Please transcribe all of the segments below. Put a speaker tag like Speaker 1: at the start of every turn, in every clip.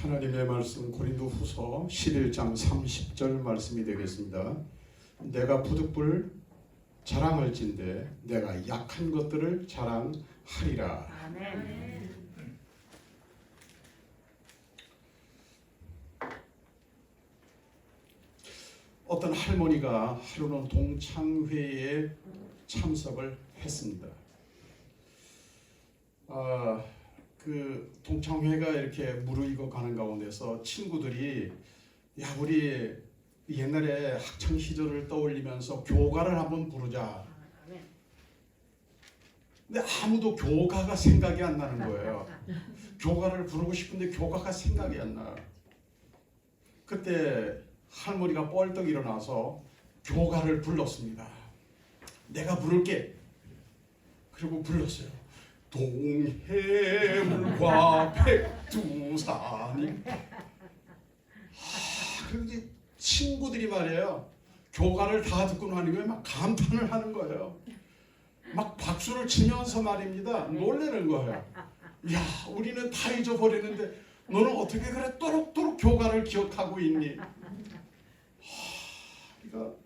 Speaker 1: 하나님의 말씀 고린도후서 11장 30절 말씀이 되겠습니다. 내가 부득불 자랑할진대 내가 약한 것들을 자랑하리라.
Speaker 2: 아멘.
Speaker 1: 어떤 할머니가 하루는 동창회에 참석을 했습니다. 그 동창회가 이렇게 무르익어 가는 가운데서 친구들이 야 우리 옛날에 학창 시절을 떠올리면서 교가를 한번 부르자. 근데 아무도 교가가 생각이 안 나는 거예요. 교가를 부르고 싶은데 교가가 생각이 안 나. 그때 할머니가 뻘떡 일어나서 교가를 불렀습니다. 내가 부를게. 그리고 불렀어요. 동해물과 백두산이. 그런데 친구들이 말이에요. 교가를 다 듣고 나니까 막 감탄을 하는 거예요. 막 박수를 치면서 말입니다. 놀라는 거예요. 야, 우리는 다 잊어버리는데 너는 어떻게 그래 또록또록 교가를 기억하고 있니? 그러니까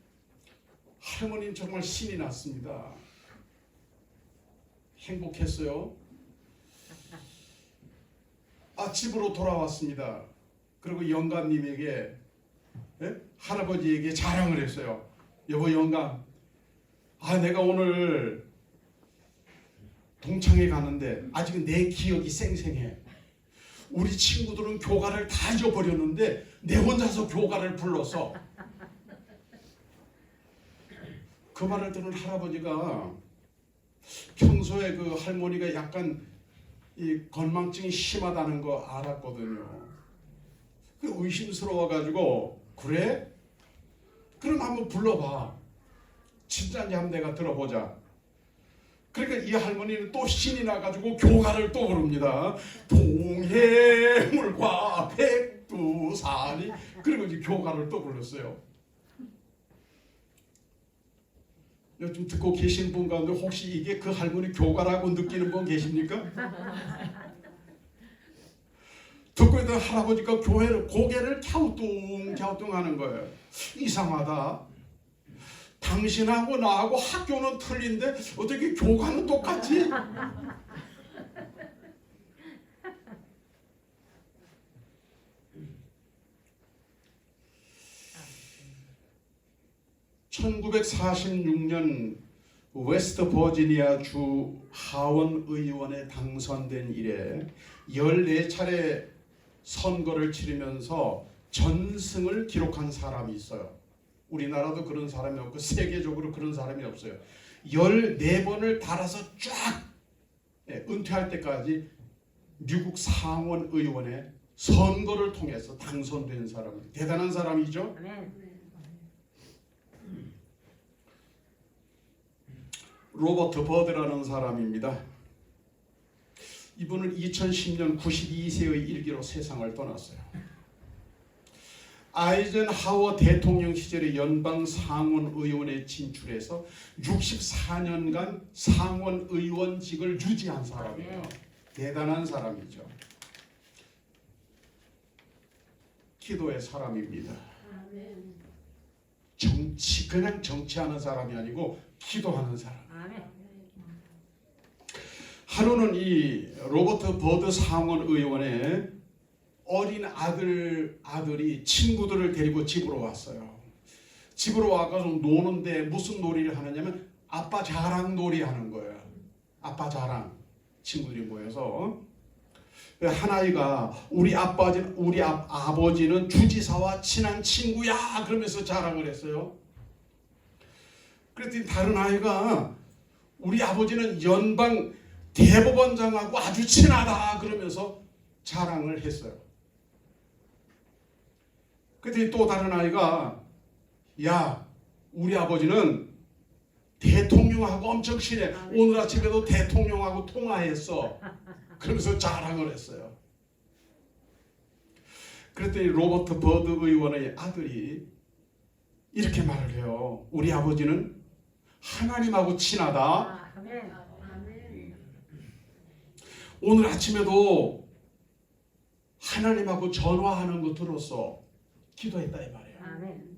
Speaker 1: 할머니는 정말 신이 났습니다. 행복했어요. 집으로 돌아왔습니다. 그리고 영감님에게 할아버지에게 자랑을 했어요. 여보 영감, 내가 오늘 동창회 가는데 아직은 내 기억이 생생해. 우리 친구들은 교가를 다 잊어버렸는데 내 혼자서 교가를 불러서. 그 말을 들은 할아버지가 평소에 그 할머니가 약간 이 건망증이 심하다는 거 알았거든요. 그 의심스러워가지고 그래? 그럼 한번 불러봐. 진짜인지 한번 내가 들어보자. 그러니까 이 할머니는 또 신이 나가지고 교가를 또 부릅니다. 동해물과 백두산이. 그리고 이제 교가를 또 불렀어요. 요즘 듣고 계신 분 가운데 혹시 이게 그 할머니 교가라고 느끼는 분 계십니까? 듣고 있던 할아버지가 고개를 갸우뚱갸우뚱 하는 거예요. 이상하다. 당신하고 나하고 학교는 틀린데 어떻게 교가는 똑같지? (1946년) 웨스트 버지니아 주 하원 의원에 당선된 이래 14차례 선거를 치르면서 전승을 기록한 사람이 있어요. 우리나라도 그런 사람이 없고 세계적으로 그런 사람이 없어요. 14번을 달아서 쫙 은퇴할 때까지 미국 상원 의원의 선거를 통해서 당선된 사람, 대단한 사람이죠. 로버트 버드라는 사람입니다. 이분은 2010년 92세의 일기로 세상을 떠났어요. 아이젠하워 대통령 시절에 연방 상원 의원에 진출해서 64년간 상원 의원직을 유지한 사람이에요. 대단한 사람이죠. 기도의 사람입니다. 그냥 정치하는 사람이 아니고 기도하는 사람. 하루는 이 로버트 버드 상원 의원의 어린 아들이 친구들을 데리고 집으로 왔어요. 집으로 와가지고 노는데 무슨 놀이를 하느냐면 아빠 자랑 놀이 하는 거예요. 아빠 자랑. 친구들이 모여서 한 아이가 우리 아버지는 주지사와 친한 친구야 그러면서 자랑을 했어요. 그랬더니 다른 아이가 우리 아버지는 연방 대법원장하고 아주 친하다 그러면서 자랑을 했어요. 그랬더니 또 다른 아이가 야 우리 아버지는 대통령하고 엄청 친해. 오늘 아침에도 대통령하고 통화했어. 그러면서 자랑을 했어요. 그랬더니 로버트 버드 의원의 아들이 이렇게 말을 해요. 우리 아버지는 하나님하고 친하다. 오늘 아침에도 하나님하고 전화하는 것으로서 기도했다 이 말이에요.
Speaker 2: 아멘.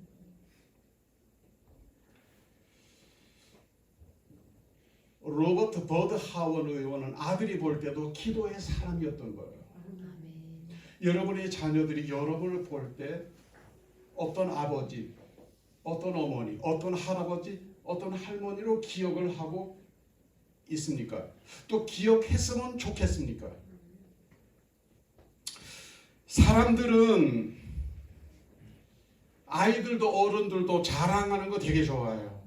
Speaker 1: 로버트 버드 하원 의원은 아들이 볼 때도 기도의 사람이었던 거예요.
Speaker 2: 아멘.
Speaker 1: 여러분의 자녀들이 여러분을 볼 때 어떤 아버지, 어떤 어머니, 어떤 할아버지, 어떤 할머니로 기억을 하고 있습니까? 또 기억했으면 좋겠습니까? 사람들은 아이들도 어른들도 자랑하는 거 되게 좋아해요.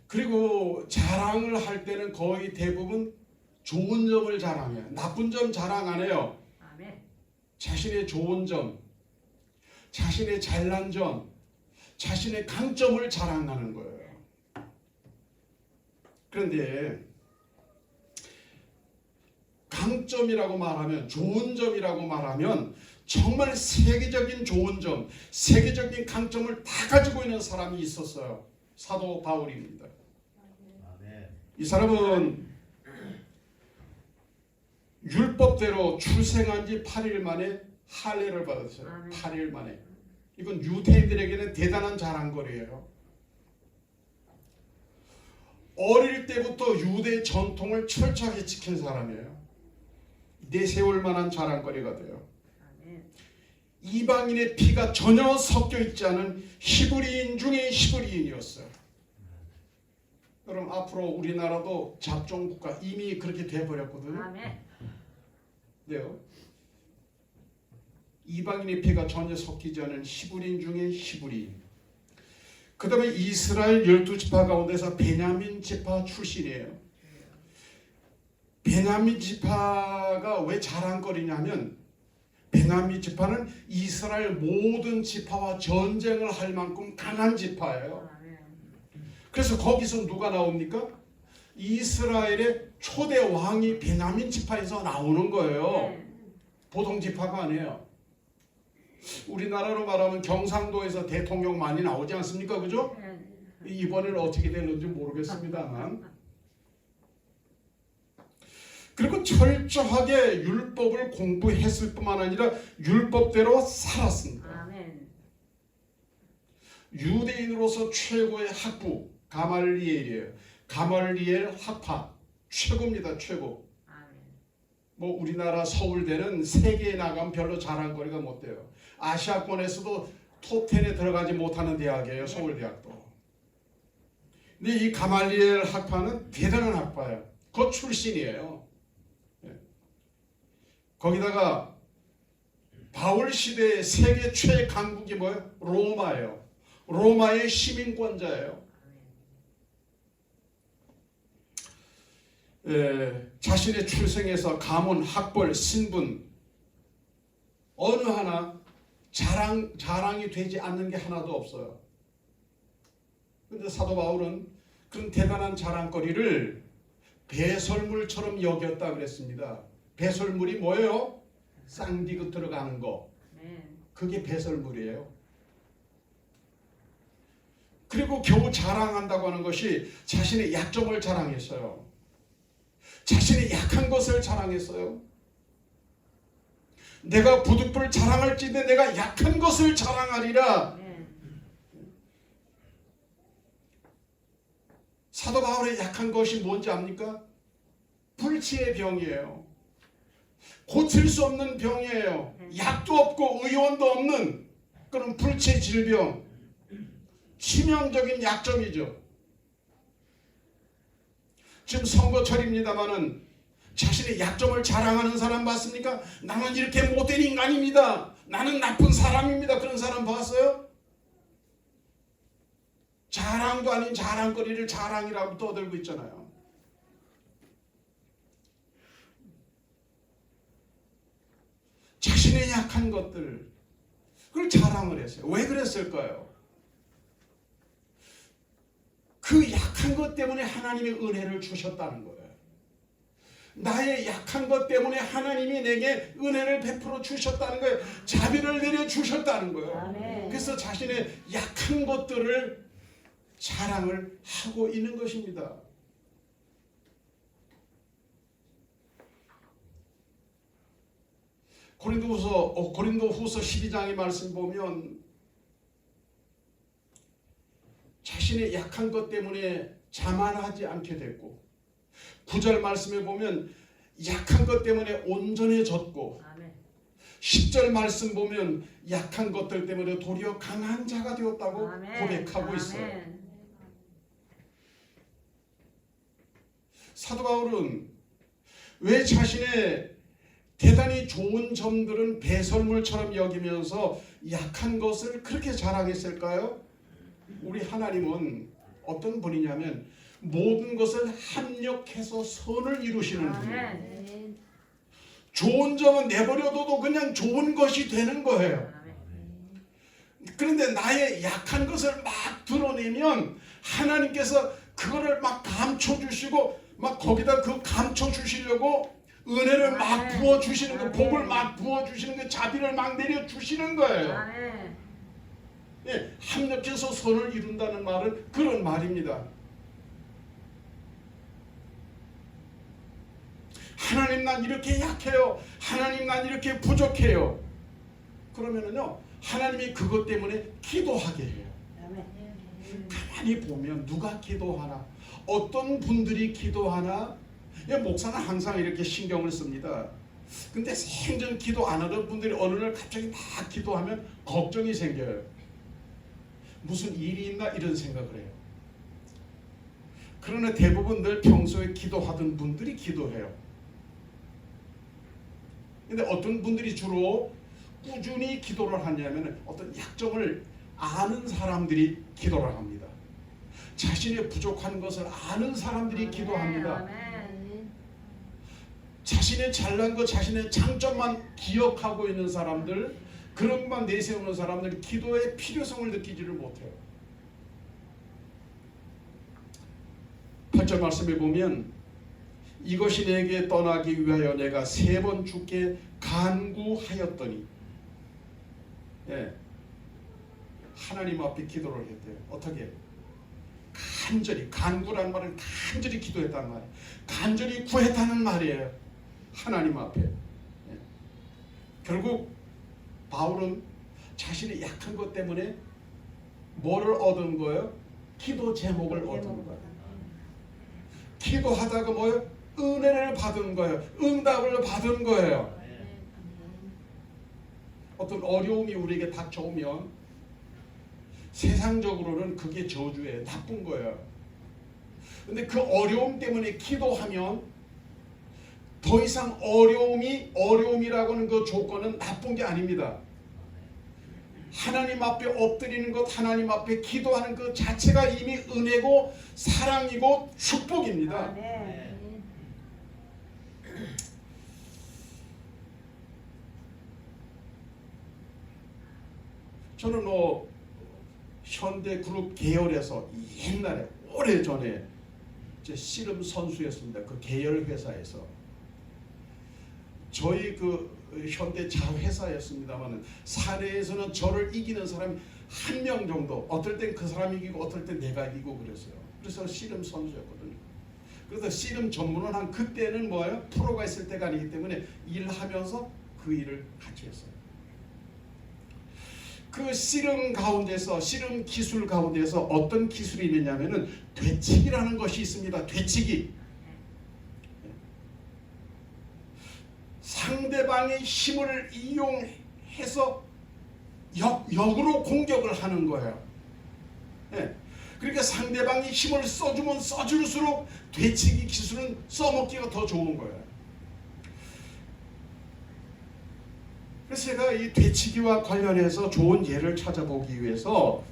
Speaker 1: 그리고 자랑을 할 때는 거의 대부분 좋은 점을 자랑해요. 나쁜 점 자랑 안 해요.
Speaker 2: 아멘.
Speaker 1: 자신의 좋은 점, 자신의 잘난 점, 자신의 강점을 자랑하는 거예요. 그런데 강점이라고 말하면, 좋은 점이라고 말하면 정말 세계적인 좋은 점, 세계적인 강점을 다 가지고 있는 사람이 있었어요. 사도 바울입니다. 이 사람은 율법대로 출생한 지 8일 만에 할례를 받았어요. 8일 만에. 이건 유대인들에게는 대단한 자랑거리예요. 어릴 때부터 유대 전통을 철저하게 지킨 사람이에요. 내세울 만한 자랑거리가 돼요. 이방인의 피가 전혀 섞여 있지 않은 히브리인 중에 히브리인이었어요. 그럼 앞으로 우리나라도 잡종국가 이미 그렇게 돼버렸거든요.
Speaker 2: 아멘.
Speaker 1: 네요. 이방인의 피가 전혀 섞이지 않은 히브리인 중에 히브리인. 그 다음에 이스라엘 12지파 가운데서 베냐민 지파 출신이에요. 베냐민 지파가 왜 자랑거리냐면 베냐민 지파는 이스라엘 모든 지파와 전쟁을 할 만큼 강한 지파예요. 그래서 거기서 누가 나옵니까? 이스라엘의 초대 왕이 베냐민 지파에서 나오는 거예요. 보통 지파가 아니에요. 우리나라로 말하면 경상도에서 대통령 많이 나오지 않습니까? 그죠? 이번에는 어떻게 되는지 모르겠습니다만. 그리고 철저하게 율법을 공부했을 뿐만 아니라 율법대로 살았습니다.
Speaker 2: 아멘.
Speaker 1: 유대인으로서 최고의 학부 가말리엘이에요. 가말리엘 학파 최고입니다. 최고.
Speaker 2: 아멘.
Speaker 1: 뭐 우리나라 서울대는 세계에 나가면 별로 자랑거리가 못 돼요. 아시아권에서도 톱10에 들어가지 못하는 대학이에요. 서울대학도. 근데 이 가말리엘 학파는 대단한 학파예요. 그 출신이에요. 거기다가 바울 시대의 세계 최강국이 뭐예요? 로마예요. 로마의 시민권자예요. 자신의 출생에서 가문, 학벌, 신분 어느 하나 자랑이 되지 않는 게 하나도 없어요. 그런데 사도 바울은 그런 대단한 자랑거리를 배설물처럼 여겼다 그랬습니다. 배설물이 뭐예요? 쌍디귿 들어가는 거. 그게 배설물이에요. 그리고 겨우 자랑한다고 하는 것이 자신의 약점을 자랑했어요. 자신의 약한 것을 자랑했어요. 내가 부득불 자랑할지인데 내가 약한 것을 자랑하리라. 사도 바울의 약한 것이 뭔지 압니까? 불치의 병이에요. 고칠 수 없는 병이에요. 약도 없고 의원도 없는 그런 불치 질병. 치명적인 약점이죠. 지금 선거철입니다마는 자신의 약점을 자랑하는 사람 봤습니까? 나는 이렇게 못된 인간입니다. 나는 나쁜 사람입니다. 그런 사람 봤어요? 자랑도 아닌 자랑거리를 자랑이라고 떠들고 있잖아요. 자신의 약한 것들 그걸 자랑을 했어요. 왜 그랬을까요? 그 약한 것 때문에 하나님의 은혜를 주셨다는 거예요. 나의 약한 것 때문에 하나님이 내게 은혜를 베풀어 주셨다는 거예요. 자비를 내려 주셨다는 거예요.
Speaker 2: 아멘.
Speaker 1: 그래서 자신의 약한 것들을 자랑을 하고 있는 것입니다. 고린도후서 12장의 말씀 보면 자신의 약한 것 때문에 자만하지 않게 됐고 9절 말씀에 보면 약한 것 때문에 온전해졌고 10절 말씀 보면 약한 것들 때문에 도리어 강한 자가 되었다고 고백하고 있어요. 사도 바울은 왜 자신의 대단히 좋은 점들은 배설물처럼 여기면서 약한 것을 그렇게 자랑했을까요? 우리 하나님은 어떤 분이냐면 모든 것을 합력해서 선을 이루시는 분이에요. 좋은 점은 내버려둬도 그냥 좋은 것이 되는 거예요. 그런데 나의 약한 것을 막 드러내면 하나님께서 그거를 막 감춰주시고 막 거기다 그 감춰주시려고 은혜를 막 부어주시는 거, 복을 막 부어주시는 거, 자비를 막 내려주시는 거예요. 예, 합력해서 선을 이룬다는 말은 그런 말입니다. 하나님 난 이렇게 약해요. 하나님 난 이렇게 부족해요. 그러면은요 하나님이 그것 때문에 기도하게 해요. 가만히 보면 누가 기도하나, 어떤 분들이 기도하나, 목사는 항상 이렇게 신경을 씁니다. 근데 생전 기도 안 하던 분들이 어느 날 갑자기 막 기도하면 걱정이 생겨요. 무슨 일이 있나 이런 생각을 해요. 그러나 대부분 늘 평소에 기도하던 분들이 기도해요. 근데 어떤 분들이 주로 꾸준히 기도를 하냐면 어떤 약점을 아는 사람들이 기도를 합니다. 자신의 부족한 것을 아는 사람들이 기도합니다. 자신의 잘난 것, 자신의 장점만 기억하고 있는 사람들, 그런 것만 내세우는 사람들이 기도의 필요성을 느끼지를 못해요. 8절 말씀에 보면 이것이 내게 떠나기 위하여 내가 3번 주께 간구하였더니, 예, 하나님 앞에 기도를 했대요. 어떻게? 간절히, 간구라는 말은 간절히 기도했다는 말이에요. 간절히 구했다는 말이에요. 하나님 앞에. 예. 결국 바울은 자신의 약한 것 때문에 뭐를 얻은 거예요? 기도 제목을 얻은 거예요. 기도하다가 뭐예요? 은혜를 받은 거예요. 응답을 받은 거예요. 어떤 어려움이 우리에게 닥쳐오면 세상적으로는 그게 저주예요. 나쁜 거예요. 근데 그 어려움 때문에 기도하면 더 이상 어려움이라고 하는 그 조건은 나쁜 게 아닙니다. 하나님 앞에 엎드리는 것, 하나님 앞에 기도하는 그 자체가 이미 은혜고 사랑이고 축복입니다. 저는 현대그룹 계열에서 옛날에 오래전에 씨름 선수였습니다. 그 계열 회사에서 저희 그 현대차 회사였습니다만 사내에서는 저를 이기는 사람이 한 명 정도, 어떨 땐 그 사람이 이기고 어떨 땐 내가 이기고 그랬어요. 그래서 씨름 선수였거든요. 그래서 씨름 전문은 한 그때는 뭐예요? 프로가 있을 때가 아니기 때문에 일하면서 그 일을 같이 했어요. 그 씨름 가운데서, 씨름 기술 가운데서 어떤 기술이 있느냐면은 되치기라는 것이 있습니다. 되치기. 상대방의 힘을 이용해서 역으로 공격을 하는 거예요. 예. 그러니까 상대방이 힘을 써주면 써줄수록 되치기 기술은 써먹기가 더 좋은 거예요. 그래서 제가 이 되치기와 관련해서 좋은 예를 찾아보기 위해서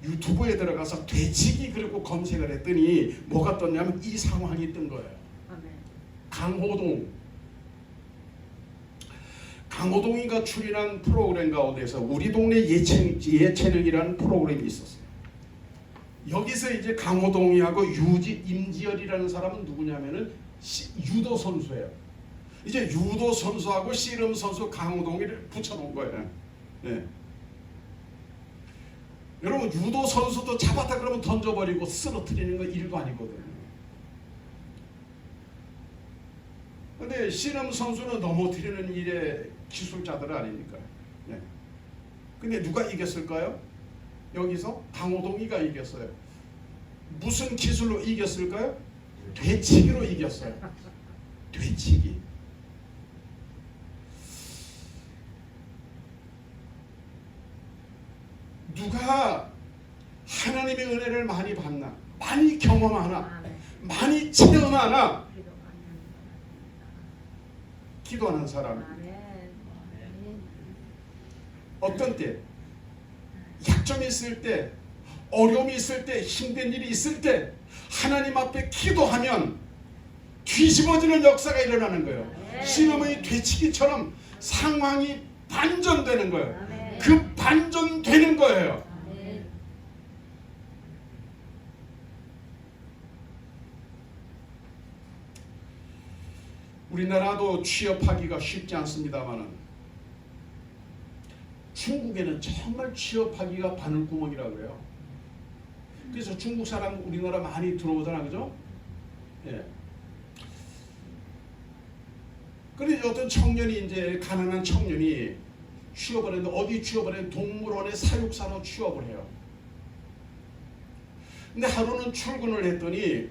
Speaker 1: 유튜브에 들어가서 되치기 그리고 검색을 했더니 뭐가 떴냐면 이 상황이 뜬 거예요. 강호동이가 출연한 프로그램 가운데서 우리 동네 예체능이라는 프로그램이 있었어요. 여기서 이제 강호동이하고 임지열이라는 사람은 누구냐면은 유도 선수예요. 이제 유도 선수하고 씨름 선수 강호동이를 붙여놓은 거예요. 네. 여러분 유도 선수도 잡았다 그러면 던져버리고 쓰러뜨리는 거 일반이거든요. 근데 씨름 선수는 넘어뜨리는 일에 기술자들 아닙니까? 예. 근데 누가 이겼을까요? 여기서 강호동이가 이겼어요. 무슨 기술로 이겼을까요? 되치기로 이겼어요. 되치기. 누가 하나님의 은혜를 많이 받나, 많이 경험하나, 많이 체험하나, 기도하는 사람. 어떤 때, 약점이 있을 때, 어려움이 있을 때, 힘든 일이 있을 때 하나님 앞에 기도하면 뒤집어지는 역사가 일어나는 거예요. 시너머니 되치기처럼 상황이 반전되는 거예요. 그 반전되는 거예요. 우리나라도 취업하기가 쉽지 않습니다만은 중국에는 정말 취업하기가 바늘구멍이라고 그래요. 그래서 중국 사람 우리나라 많이 들어오잖아, 그죠? 예. 그런데 어떤 청년이 이제 가난한 청년이 취업을 했는데 어디 취업을 했는데 동물원에 사육사로 취업을 해요. 근데 하루는 출근을 했더니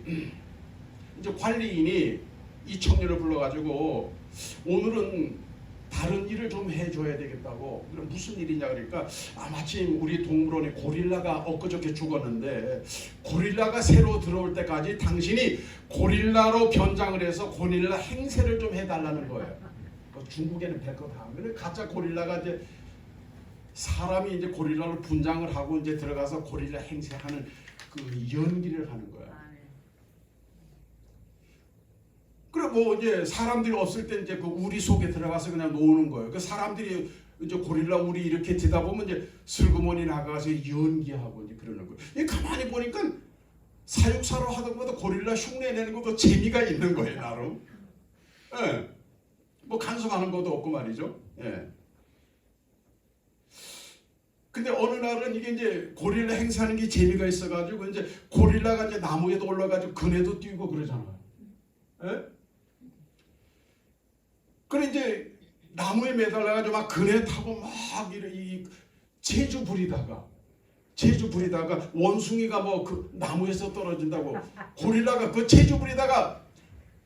Speaker 1: 이제 관리인이 이 청년을 불러가지고 오늘은 다른 일을 좀 해줘야 되겠다고. 그럼 무슨 일이냐 그러니까 마침 우리 동물원에 고릴라가 엊그저께 죽었는데 고릴라가 새로 들어올 때까지 당신이 고릴라로 변장을 해서 고릴라 행세를 좀 해달라는 거예요. 중국에는 백거 다 하면 가짜 고릴라가 이제 사람이 이제 고릴라로 분장을 하고 이제 들어가서 고릴라 행세하는 그 연기를 하는 거야. 그래 뭐 이제 사람들이 없을 때 이제 그 우리 속에 들어가서 그냥 노는 거예요. 그 사람들이 이제 고릴라 우리 이렇게 되다 보면 이제 슬그머니 나가서 연기하고 이제 그러는 거예요. 이 가만히 보니까 사육사로 하던 것보다 고릴라 흉내 내는 것도 재미가 있는 거예요, 나름. 예. 뭐 간섭하는 것도 없고 말이죠. 예. 근데 어느 날은 이게 이제 고릴라 행사하는 게 재미가 있어가지고 이제 고릴라가 이제 나무에도 올라가지고 그네도 뛰고 그러잖아요. 예? 그래 이제 나무에 매달려가지고 막 그네 타고 막 이 제주 부리다가 원숭이가 뭐 그 나무에서 떨어진다고 고릴라가 그 제주 부리다가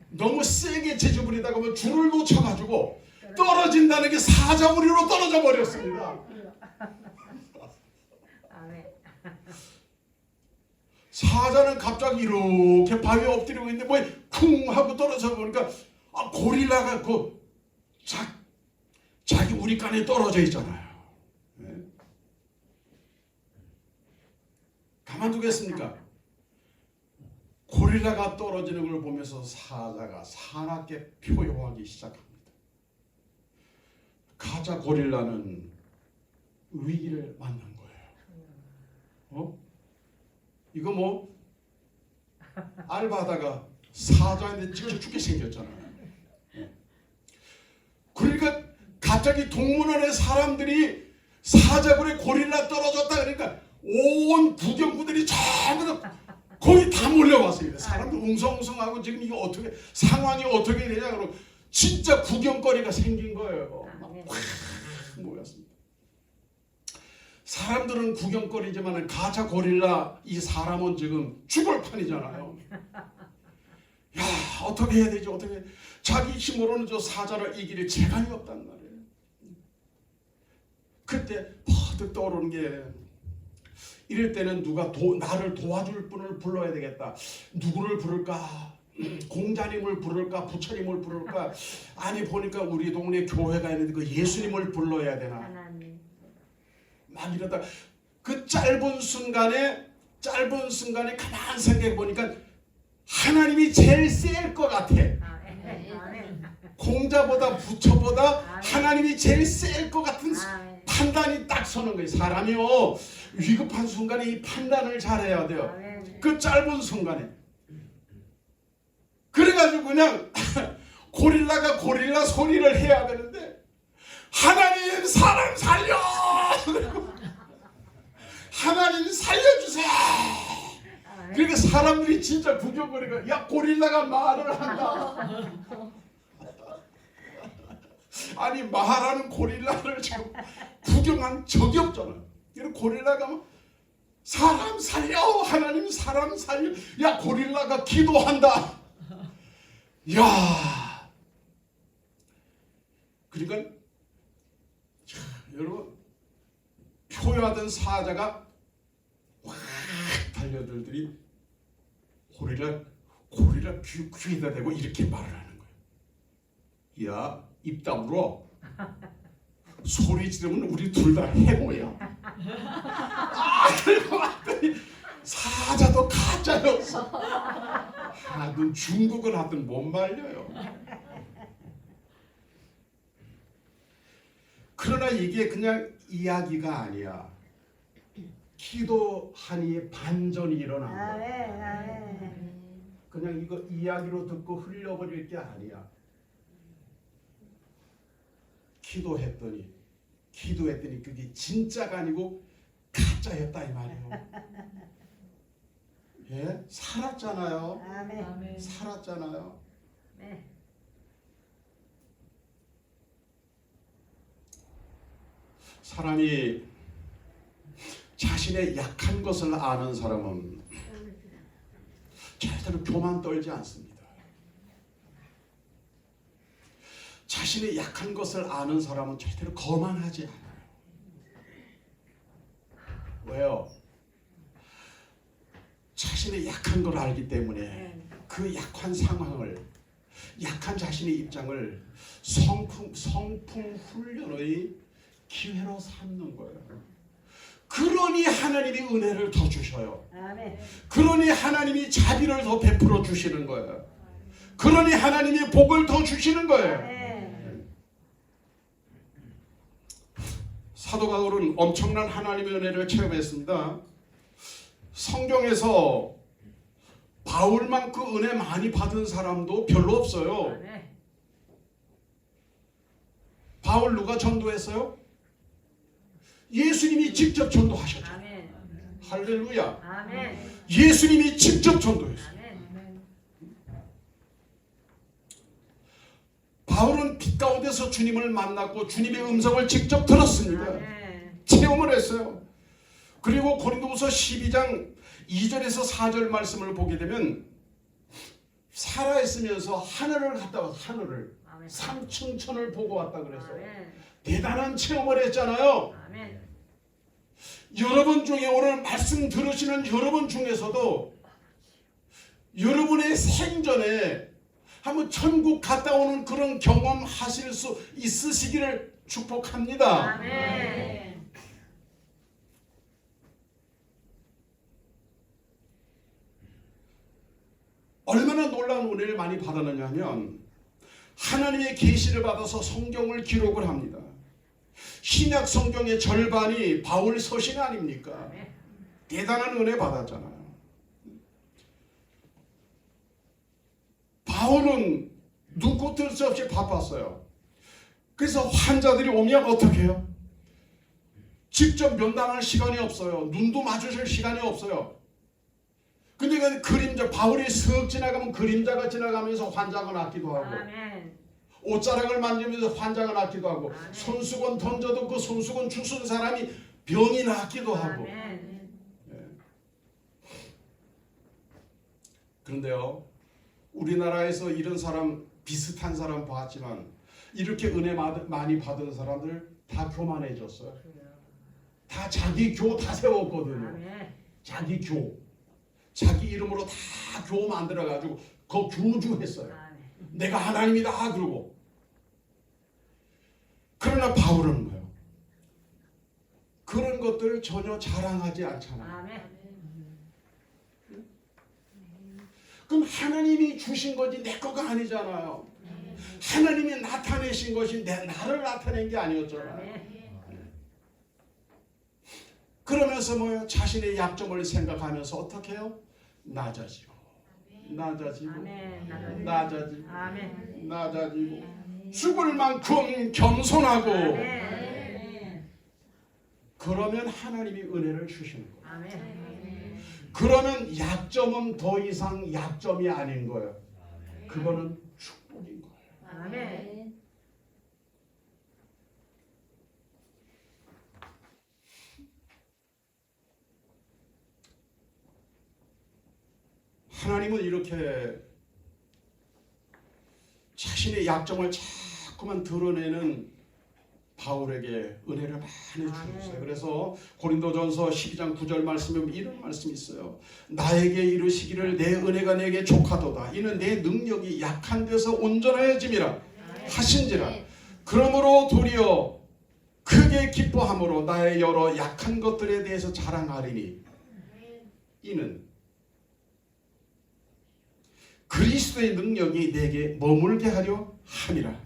Speaker 1: 너무 세게 제주 부리다가 뭐 줄을 놓쳐가지고 떨어진다는 게 사자부리로 떨어져 버렸습니다. 사자는 갑자기 이렇게 바위에 엎드리고 있는데 뭐 쿵 하고 떨어져 보니까 고릴라가 그 자기 우리간에 떨어져 있잖아요. 네. 가만두겠습니까? 고릴라가 떨어지는 걸 보면서 사자가 사납게 표효하기 시작합니다. 가짜 고릴라는 위기를 만난 거예요. 이거 뭐 알바하다가 사자한테 찢어 죽게 생겼잖아요. 그러니까 갑자기 동물원의 사람들이 사자굴에 고릴라 떨어졌다 그러니까 온 구경꾼들이 전부 다 거기 다 몰려왔습니다. 사람들 웅성웅성하고 지금 이거 어떻게 상황이 어떻게 되냐 그러고 진짜 구경거리가 생긴 거예요. 확 모였습니다. 사람들은 구경거리지만 가짜 고릴라 이 사람은 지금 죽을 판이잖아요. 야 어떻게 해야 되지 어떻게 자기 힘으로는 저 사자를 이길 재간이 없단 말이에요. 그때 퍼뜩 떠오르는 게 이럴 때는 누가 나를 도와줄 분을 불러야 되겠다. 누구를 부를까? 공자님을 부를까? 부처님을 부를까? 아니 보니까 우리 동네 교회가 있는데 그 예수님을 불러야 되나? 막 이러다 그 짧은 순간에 가만 생각해 보니까 하나님이 제일 셀 것 같아. 공자보다 부처보다 하나님이 제일 셀 것 같은 판단이 딱 서는 거예요. 사람이요 위급한 순간에 이 판단을 잘해야 돼요. 그 짧은 순간에. 그래가지고 그냥 고릴라가 고릴라 소리를 해야 되는데 하나님 사람 살려! 하나님 살려주세요! 그러니까 사람들이 진짜 구경거리가 야 고릴라가 말을 한다. 아니 말하는 고릴라를 지금 구경한 적이 없잖아요. 이런 고릴라가 뭐 사람 살려, 하나님 사람 살려. 야, 고릴라가 기도한다. 야, 그러니까 자, 여러분 표하던 사자가 확 달려들더니 고릴라 귀에다 대고 이렇게 말을 하는 거예요. 야, 입 다물어. 소리 지르면 우리 둘 다 해고야. 그리고 왔더니 사자도 가짜였어. 하든 중국을 하든 못 말려요. 그러나 이게 그냥 이야기가 아니야. 기도하니 반전이 일어난 거야. 그냥 이거 이야기로 듣고 흘려버릴 게 아니야. 기도했더니 그게 진짜가 아니고 가짜였다 이 말이에요. 예? 살았잖아요.
Speaker 2: 아멘.
Speaker 1: 살았잖아요.
Speaker 2: 네.
Speaker 1: 사람이 자신의 약한 것을 아는 사람은 절대로 교만 떨지 않습니다. 자신의 약한 것을 아는 사람은 절대로 거만하지 않아요. 왜요? 자신의 약한 걸 알기 때문에 그 약한 상황을, 약한 자신의 입장을 성품 훈련의 기회로 삼는 거예요. 그러니 하나님이 은혜를 더 주셔요.
Speaker 2: 아멘.
Speaker 1: 그러니 하나님이 자비를 더 베풀어 주시는 거예요. 그러니 하나님이 복을 더 주시는 거예요.
Speaker 2: 아멘.
Speaker 1: 사도 바울은 엄청난 하나님의 은혜를 체험했습니다. 성경에서 바울만큼 은혜 많이 받은 사람도 별로 없어요.
Speaker 2: 아멘.
Speaker 1: 바울 누가 전도했어요? 예수님이 직접 전도하셨죠.
Speaker 2: 아멘.
Speaker 1: 할렐루야.
Speaker 2: 아멘.
Speaker 1: 예수님이 직접 전도했어요.
Speaker 2: 아멘.
Speaker 1: 바울은 빛 가운데서 주님을 만났고 주님의 음성을 직접 들었습니다.
Speaker 2: 아멘.
Speaker 1: 체험을 했어요. 그리고 고린도후서 12장 2절에서 4절 말씀을 보게 되면 살아있으면서 하늘을 갔다 와서 하늘을
Speaker 2: 아멘.
Speaker 1: 삼층천을 보고 왔다 그랬어요.
Speaker 2: 아멘.
Speaker 1: 대단한 체험을 했잖아요.
Speaker 2: 아멘.
Speaker 1: 여러분 중에 오늘 말씀 들으시는 여러분 중에서도 여러분의 생전에 한번 천국 갔다 오는 그런 경험 하실 수 있으시기를 축복합니다.
Speaker 2: 아멘.
Speaker 1: 얼마나 놀라운 은혜를 많이 받았느냐 하면 하나님의 계시를 받아서 성경을 기록을 합니다. 신약 성경의 절반이 바울 서신 아닙니까? 대단한 은혜 받았잖아요. 바울은 눈코 뜰 새 없이 바빴어요. 그래서 환자들이 오면 어떻게 해요? 직접 면담할 시간이 없어요. 눈도 마주칠 시간이 없어요. 근데 그 그림자, 바울이 슥 지나가면 그림자가 지나가면서 환자가 낫기도 하고,
Speaker 2: 아멘.
Speaker 1: 옷자락을 만지면서 환자가 낫기도 하고,
Speaker 2: 아멘.
Speaker 1: 손수건 던져도 그 손수건 주운 사람이 병이 낫기도 하고.
Speaker 2: 아멘.
Speaker 1: 그런데요, 우리나라에서 이런 사람, 비슷한 사람 봤지만 이렇게 은혜 많이 받은 사람들 다 교만해졌어요. 다 자기 교 다 세웠거든요.
Speaker 2: 아멘.
Speaker 1: 자기 교, 자기 이름으로 다 교 만들어가지고 그 교주했어요.
Speaker 2: 아멘.
Speaker 1: 내가 하나님이다 그러고. 그러나 바울은 뭐예요? 그런 것들 전혀 자랑하지 않잖아요.
Speaker 2: 아멘.
Speaker 1: 그럼 하나님이 주신 거지 내 거가 아니잖아요. 하나님이 나타내신 것이 나를 나타낸 게 아니었잖아요.
Speaker 2: 아멘.
Speaker 1: 그러면서 뭐예요? 자신의 약점을 생각하면서 어떻게 해요? 낮아지고 낮아지고
Speaker 2: 아멘.
Speaker 1: 낮아지고
Speaker 2: 아멘.
Speaker 1: 낮아지고 죽을 만큼 겸손하고.
Speaker 2: 아멘.
Speaker 1: 그러면 하나님이 은혜를 주시는 거예요.
Speaker 2: 아멘.
Speaker 1: 그러면 약점은 더 이상 약점이 아닌 거예요. 그거는 축복인 거예요.
Speaker 2: 아멘.
Speaker 1: 하나님은 이렇게 자신의 약점을 자꾸만 드러내는 바울에게 은혜를 많이 주셨어요. 그래서 고린도전서 12장 9절 말씀에 이런 말씀이 있어요. 나에게 이르시기를 내 은혜가 내게 족하도다. 이는 내 능력이 약한 데서 온전해짐이라 하신지라. 그러므로 도리어 크게 기뻐함으로 나의 여러 약한 것들에 대해서 자랑하리니 이는 그리스도의 능력이 내게 머물게 하려 함이라.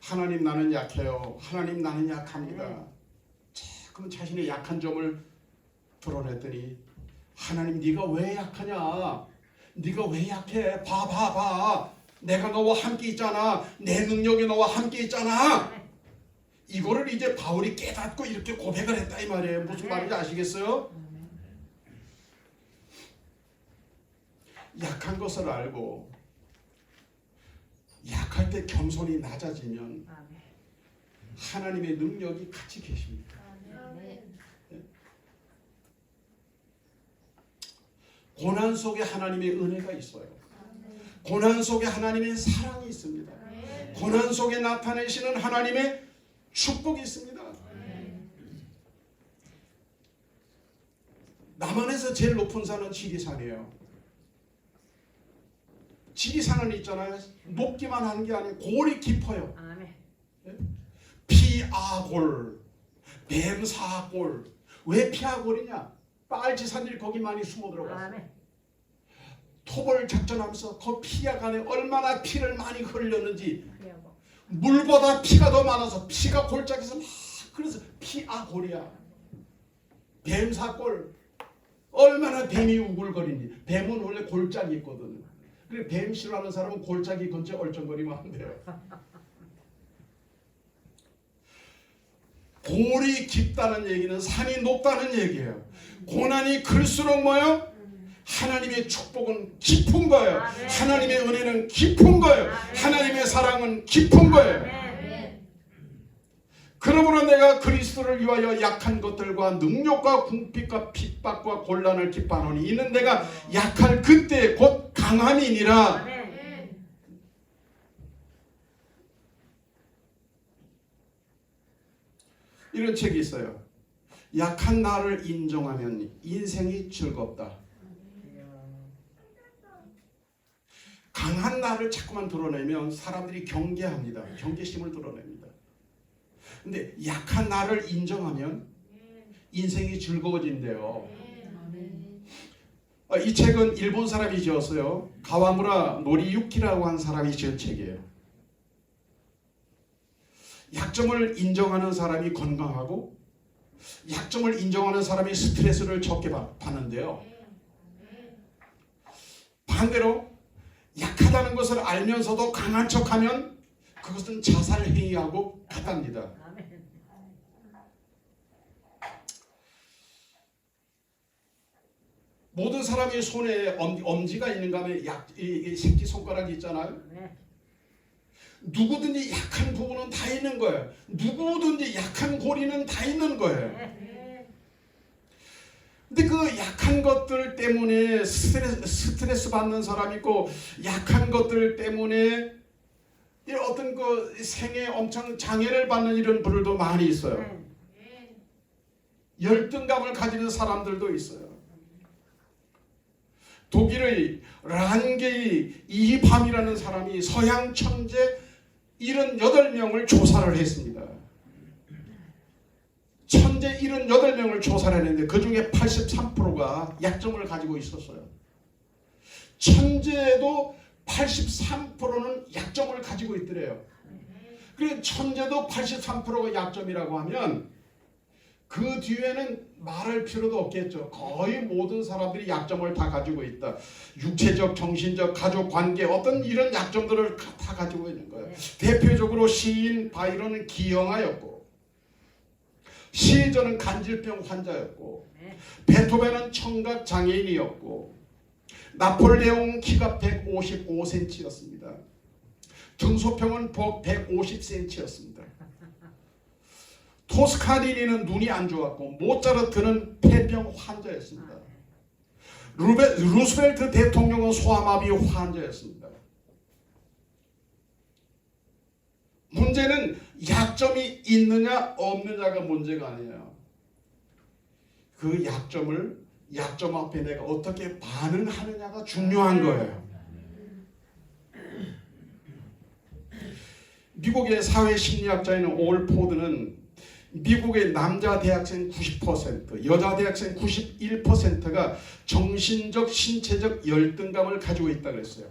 Speaker 1: 하나님 나는 약해요. 하나님 나는 약합니다. 자꾸만 자신의 약한 점을 드러냈더니 하나님 네가 왜 약하냐? 네가 왜 약해? 봐. 내가 너와 함께 있잖아. 내 능력이 너와 함께 있잖아. 이거를 이제 바울이 깨닫고 이렇게 고백을 했다 이 말이에요. 무슨 말인지 아시겠어요? 약한 것을 알고 약할 때 겸손히 낮아지면 하나님의 능력이 같이 계십니다. 고난 속에 하나님의 은혜가 있어요. 고난 속에 하나님의 사랑이 있습니다. 고난 속에 나타내시는 하나님의 축복이 있습니다. 남한에서 제일 높은 산은 지리산이에요. 지리산은 있잖아요. 높기만 한 게 아니고 골이 깊어요. 피아골, 뱀사골. 왜 피아골이냐? 빨치산들이 거기 많이 숨어 들어갔어요. 토벌 작전하면서 그 피약 안에 얼마나 피를 많이 흘렸는지 물보다 피가 더 많아서 피가 골짜기에서 막 그래서 피아골이야. 뱀사골. 얼마나 뱀이 우글거리니. 뱀은 원래 골짜기 있거든. 그래 뱀 싫어하는 사람은 골짜기 근처에 얼쩡거리면 안 돼요. 골이 깊다는 얘기는 산이 높다는 얘기예요. 고난이 클수록 뭐예요? 하나님의 축복은 깊은 거예요. 하나님의 은혜는 깊은 거예요. 하나님의 사랑은 깊은 거예요. 그러므로 내가 그리스도를 위하여 약한 것들과 능력과 궁핍과 핍박과 곤란을 기뻐하노니 이는 내가 약할 그때 곧 강함이니라. 이런 책이 있어요. 약한 나를 인정하면 인생이 즐겁다. 강한 나를 자꾸만 드러내면 사람들이 경계합니다. 경계심을 드러냅니다. 근데 약한 나를 인정하면 인생이 즐거워진대요. 이 책은 일본 사람이 지었어요. 가와무라 노리유키라고 한 사람이 지은 책이에요. 약점을 인정하는 사람이 건강하고 약점을 인정하는 사람이 스트레스를 적게 받는데요. 반대로 약하다는 것을 알면서도 강한 척하면 그것은 자살행위하고 같답니다. 모든 사람이 손에 엄지가 있는가 하면 이 새끼손가락이 있잖아요. 누구든지 약한 부분은 다 있는 거예요. 누구든지 약한 고리는 다 있는 거예요. 근데 그 약한 것들 때문에 스트레스 받는 사람이 있고 약한 것들 때문에 어떤 그 생에 엄청 장애를 받는 이런 분들도 많이 있어요. 열등감을 가지는 사람들도 있어요. 독일의 란게이 이밤이라는 사람이 서양 천재 78명을 조사를 했습니다. 천재 78명을 조사를 했는데 그 중에 83%가 약점을 가지고 있었어요. 천재도 83%는 약점을 가지고 있더래요. 그래서 천재도 83%가 약점이라고 하면 그 뒤에는 말할 필요도 없겠죠. 거의 모든 사람들이 약점을 다 가지고 있다. 육체적, 정신적, 가족 관계 어떤 이런 약점들을 다 가지고 있는 거예요. 대표적으로 시인 바이런은 기형아였고 시저는 간질병 환자였고 베토벤은 청각 장애인이었고 나폴레옹은 키가 155cm였습니다. 등소평은 150cm였습니다. 토스카니니는 눈이 안 좋았고 모차르트는 폐병 환자였습니다. 루스벨트 대통령은 소아마비 환자였습니다. 문제는 약점이 있느냐 없느냐가 문제가 아니에요. 그 약점 앞에 내가 어떻게 반응하느냐가 중요한 거예요. 미국의 사회심리학자인 올 포드는 미국의 남자 대학생 90%, 여자 대학생 91%가 정신적, 신체적 열등감을 가지고 있다고 그랬어요.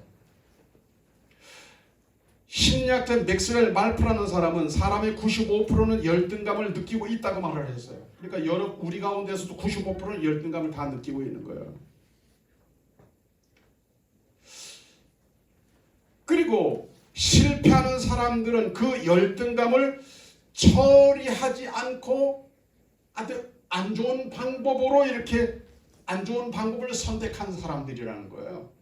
Speaker 1: 심리학자 맥스웰 말프라는 사람은 사람의 95%는 열등감을 느끼고 있다고 말을 했어요. 그러니까 우리 가운데서도 95%는 열등감을 다 느끼고 있는 거예요. 그리고 실패하는 사람들은 그 열등감을 처리하지 않고 아주 안 좋은 방법으로 이렇게 안 좋은 방법을 선택한 사람들이라는 거예요.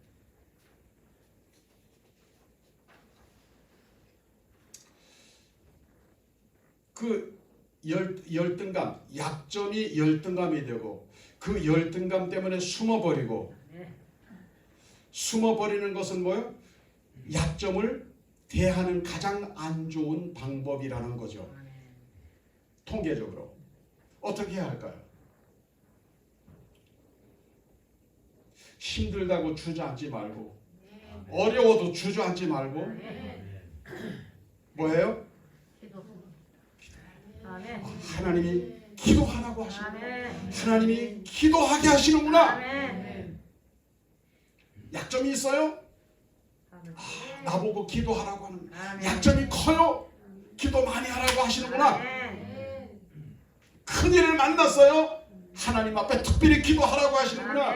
Speaker 1: 그 열등감, 약점이 열등감이 되고 그 열등감 때문에 숨어버리는 것은 뭐예요? 약점을 대하는 가장 안 좋은 방법이라는 거죠. 통계적으로 어떻게 해야 할까요? 힘들다고 주저앉지 말고, 어려워도 주저앉지 말고, 뭐예요? 하나님이 기도하라고 하시는구나. 하나님이 기도하게 하시는구나. 약점이 있어요? 나보고 기도하라고 하는, 약점이 커요? 기도 많이 하라고 하시는구나. 큰일을 만났어요? 하나님 앞에 특별히 기도하라고 하시는구나.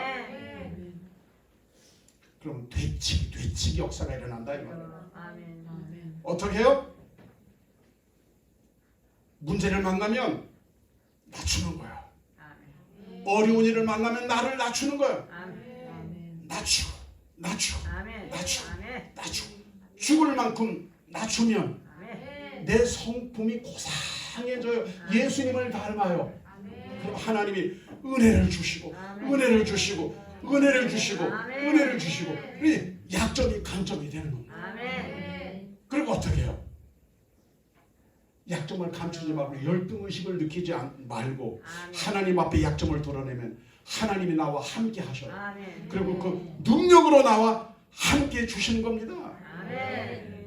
Speaker 1: 그럼 되치기 역사가 일어난다 이 말이에요. 어떻게 해요? 문제를 만나면 낮추는 거야. 어려운 일을 만나면 나를 낮추는 거야. 낮추고 죽을 만큼 낮추면 내 성품이 고상해져요. 예수님을 닮아요. 그럼 하나님이 은혜를 주시고 약점이 강점이 되는 겁니다. 그리고 어떻게 해요? 약점을 감추지 말고 열등의식을 느끼지 말고 하나님 앞에 약점을 드러내면 하나님이 나와 함께 하셔요. 그리고 그 능력으로 나와 함께 주시는 겁니다.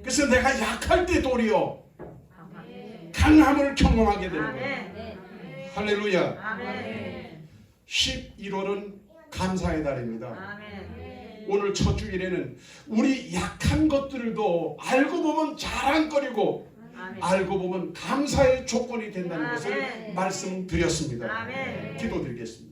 Speaker 1: 그래서 내가 약할 때 도리어 강함을 경험하게 되는 거예요. 할렐루야. 11월은 감사의 달입니다. 오늘 첫 주일에는 우리 약한 것들도 알고 보면 자랑거리고 알고 보면 감사의 조건이 된다는 것을 말씀드렸습니다. 기도드리겠습니다.